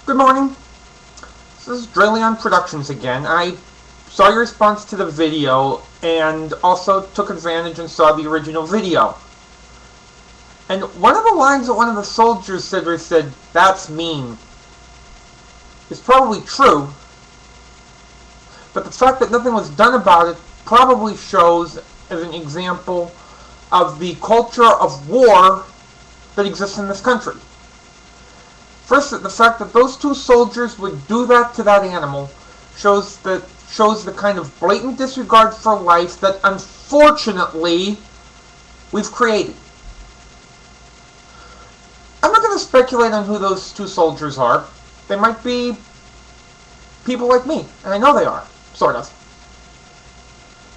Good morning. This is Drayleon Productions again. I saw your response to the video and also took advantage and saw the original video. And one of the lines that one of the soldiers said where he said, "That's mean," is probably true. But the fact that nothing was done about it probably shows as an example of the culture of war that exists in this country. First, the fact that those two soldiers would do that to that animal shows the kind of blatant disregard for life that unfortunately we've created. I'm not going to speculate on who those two soldiers are. They might be people like me, and I know they are, sort of.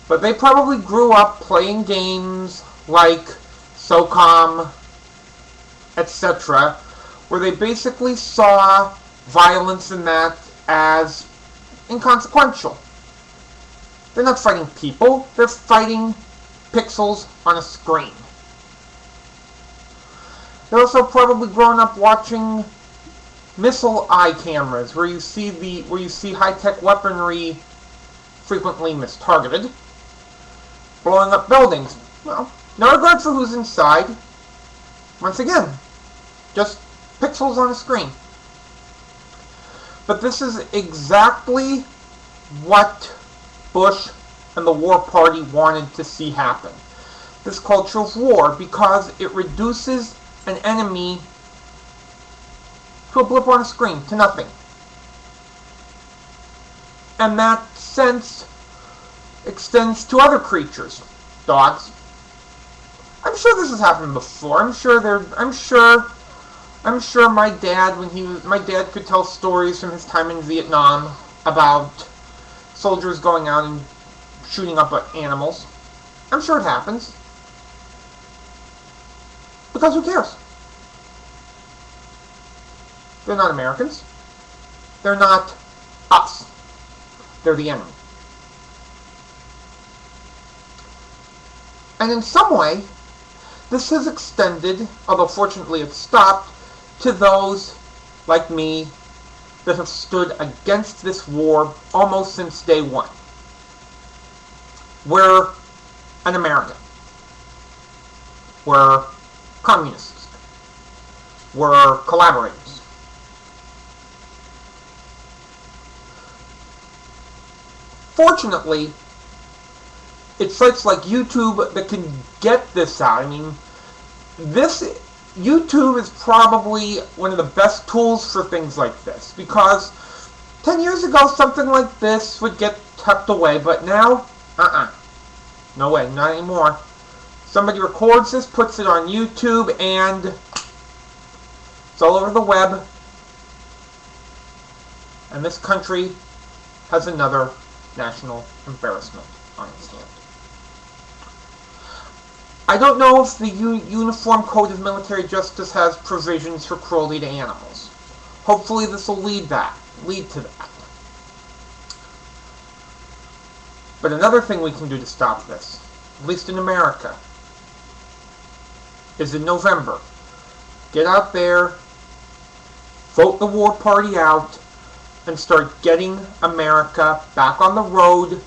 But they probably grew up playing games like SOCOM, etc., where they basically saw violence in that as inconsequential. They're not fighting people, they're fighting pixels on a screen. They're also probably grown up watching missile eye cameras, where you see high-tech weaponry frequently mistargeted, blowing up buildings. Well, no regard for who's inside. Once again, just pixels on a screen. But this is exactly what Bush and the War Party wanted to see happen. This culture of war, because it reduces an enemy to a blip on a screen, to nothing. And that sense extends to other creatures. Dogs. I'm sure this has happened before. I'm sure my dad could tell stories from his time in Vietnam about soldiers going out and shooting up at animals. I'm sure it happens. Because who cares? They're not Americans. They're not us. They're the enemy. And in some way, this has extended, although fortunately it's stopped, to those like me that have stood against this war almost since day one. We're an American. We're communists. We're collaborators. Fortunately, it's sites like YouTube that can get this out. I mean, YouTube is probably one of the best tools for things like this, because 10 years ago something like this would get tucked away, but now, no way, not anymore. Somebody records this, puts it on YouTube, and it's all over the web, and this country has another national embarrassment on its hands. I don't know if the Uniform Code of Military Justice has provisions for cruelty to animals. Hopefully this will lead to that. But another thing we can do to stop this, at least in America, is in November. Get out there, vote the War Party out, and start getting America back on the road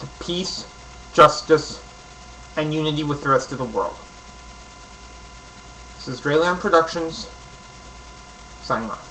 to peace, justice, and unity with the rest of the world. This is Drayleon Productions, signing off.